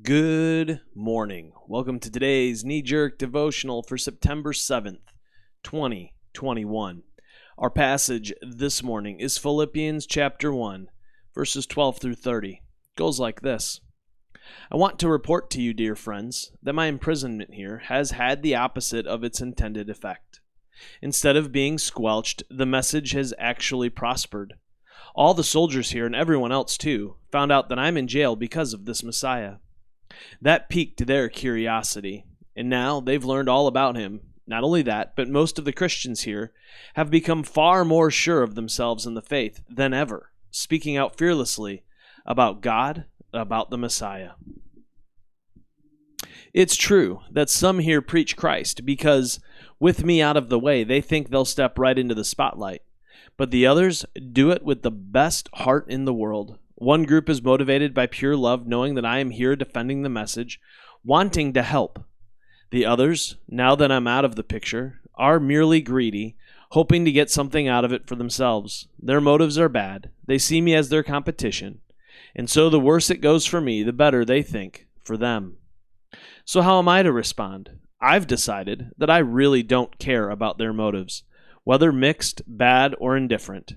Good morning. Welcome to today's knee-jerk devotional for September 7th, 2021. Our passage this morning is Philippians chapter 1, verses 12 through 30. It goes like this. I want to report to you, dear friends, that my imprisonment here has had the opposite of its intended effect. Instead of being squelched, the message has actually prospered. All the soldiers here, and everyone else too, found out that I'm in jail because of this Messiah. That piqued their curiosity, and now they've learned all about him. Not only that, but most of the Christians here have become far more sure of themselves in the faith than ever, speaking out fearlessly about God, about the Messiah. It's true that some here preach Christ because, with me out of the way, they think they'll step right into the spotlight. But the others do it with the best heart in the world. One group is motivated by pure love, knowing that I am here defending the message, wanting to help. The others, now that I'm out of the picture, are merely greedy, hoping to get something out of it for themselves. Their motives are bad. They see me as their competition. And so the worse it goes for me, the better they think for them. So how am I to respond? I've decided that I really don't care about their motives, whether mixed, bad, or indifferent.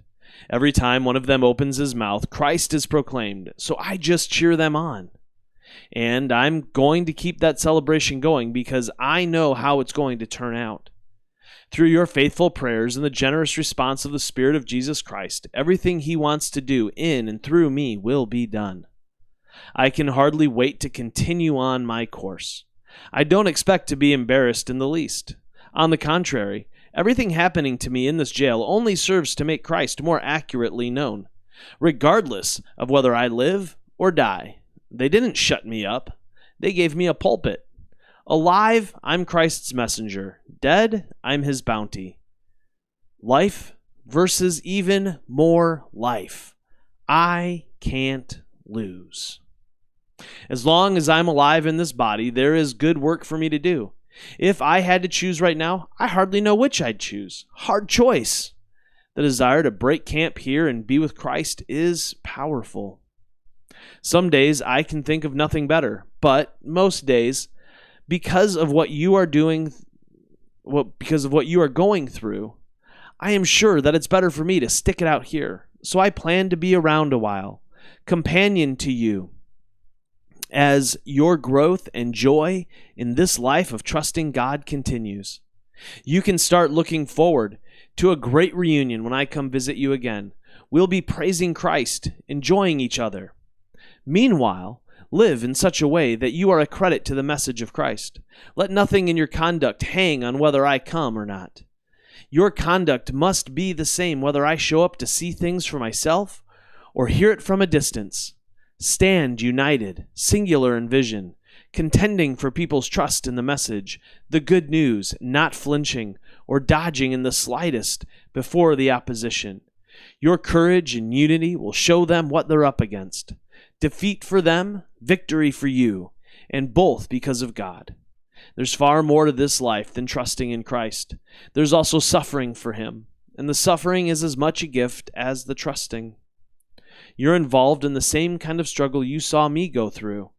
Every time one of them opens his mouth, Christ is proclaimed, so I just cheer them on. And I'm going to keep that celebration going because I know how it's going to turn out. Through your faithful prayers and the generous response of the Spirit of Jesus Christ, everything He wants to do in and through me will be done. I can hardly wait to continue on my course. I don't expect to be embarrassed in the least. On the contrary, everything happening to me in this jail only serves to make Christ more accurately known, regardless of whether I live or die. They didn't shut me up. They gave me a pulpit. Alive, I'm Christ's messenger. Dead, I'm His bounty. Life versus even more life. I can't lose. As long as I'm alive in this body, there is good work for me to do. If I had to choose right now, I hardly know which I'd choose. Hard choice. The desire to break camp here and be with Christ is powerful. Some days I can think of nothing better, but most days, because of what you are going through, I am sure that it's better for me to stick it out here. So I plan to be around a while, companion to you, as your growth and joy in this life of trusting God continues. You can start looking forward to a great reunion when I come visit you again. We'll be praising Christ, enjoying each other. Meanwhile, live in such a way that you are a credit to the message of Christ. Let nothing in your conduct hang on whether I come or not. Your conduct must be the same whether I show up to see things for myself or hear it from a distance. Stand united, singular in vision, contending for people's trust in the message, the good news, not flinching or dodging in the slightest before the opposition. Your courage and unity will show them what they're up against. Defeat for them, victory for you, and both because of God. There's far more to this life than trusting in Christ. There's also suffering for Him, and the suffering is as much a gift as the trusting. You're involved in the same kind of struggle you saw me go through,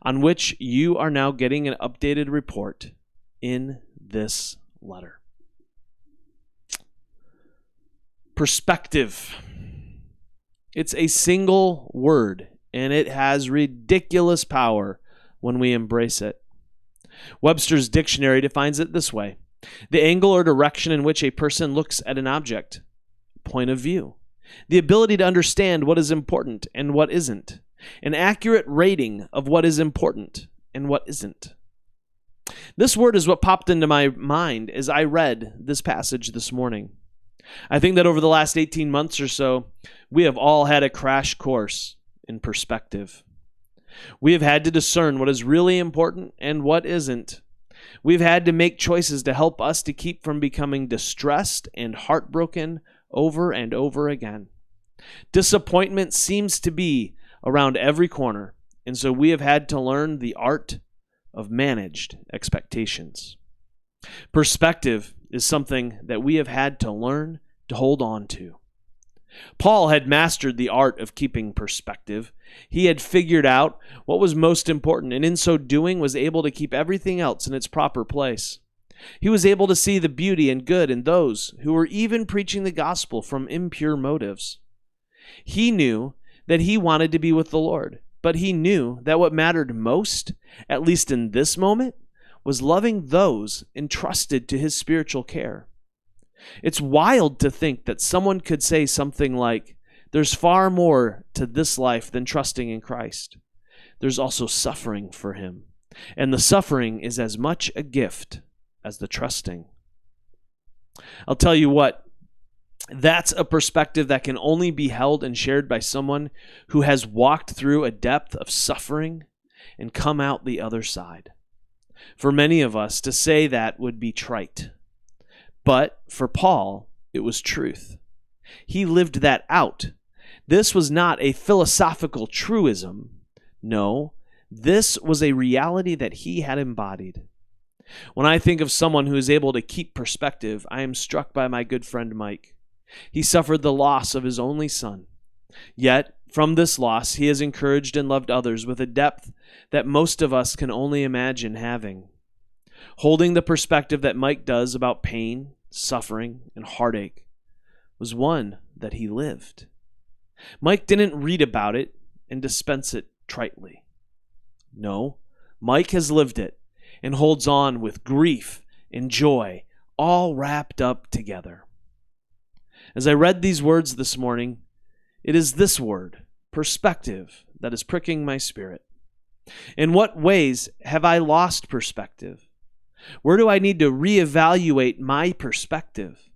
on which you are now getting an updated report in this letter. Perspective. It's a single word, and it has ridiculous power when we embrace it. Webster's dictionary defines it this way: the angle or direction in which a person looks at an object. Point of view. The ability to understand what is important and what isn't. An accurate rating of what is important and what isn't. This word is what popped into my mind as I read this passage this morning. I think that over the last 18 months or so, we have all had a crash course in perspective. We have had to discern what is really important and what isn't. We've had to make choices to help us to keep from becoming distressed and heartbroken over and over again. Disappointment seems to be around every corner, and so we have had to learn the art of managed expectations. Perspective is something that we have had to learn to hold on to. Paul had mastered the art of keeping perspective. He had figured out what was most important, and in so doing was able to keep everything else in its proper place. He was able to see the beauty and good in those who were even preaching the gospel from impure motives. He knew that he wanted to be with the Lord, but he knew that what mattered most, at least in this moment, was loving those entrusted to his spiritual care. It's wild to think that someone could say something like, "There's far more to this life than trusting in Christ. There's also suffering for him, and the suffering is as much a gift as the trusting." I'll tell you what, that's a perspective that can only be held and shared by someone who has walked through a depth of suffering and come out the other side. For many of us, to say that would be trite. But for Paul, it was truth. He lived that out. This was not a philosophical truism. No, this was a reality that he had embodied. When I think of someone who is able to keep perspective, I am struck by my good friend Mike. He suffered the loss of his only son. Yet, from this loss, he has encouraged and loved others with a depth that most of us can only imagine having. Holding the perspective that Mike does about pain, suffering, and heartache was one that he lived. Mike didn't read about it and dispense it tritely. No, Mike has lived it and holds on with grief and joy all wrapped up together. As I read these words this morning, it is this word, perspective, that is pricking my spirit. In what ways have I lost perspective? Where do I need to reevaluate my perspective?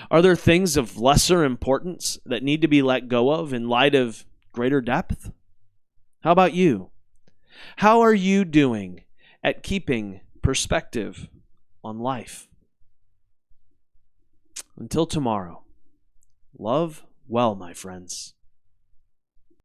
Are there things of lesser importance that need to be let go of in light of greater depth? How about you? How are you doing at keeping perspective on life? Until tomorrow, love well, my friends.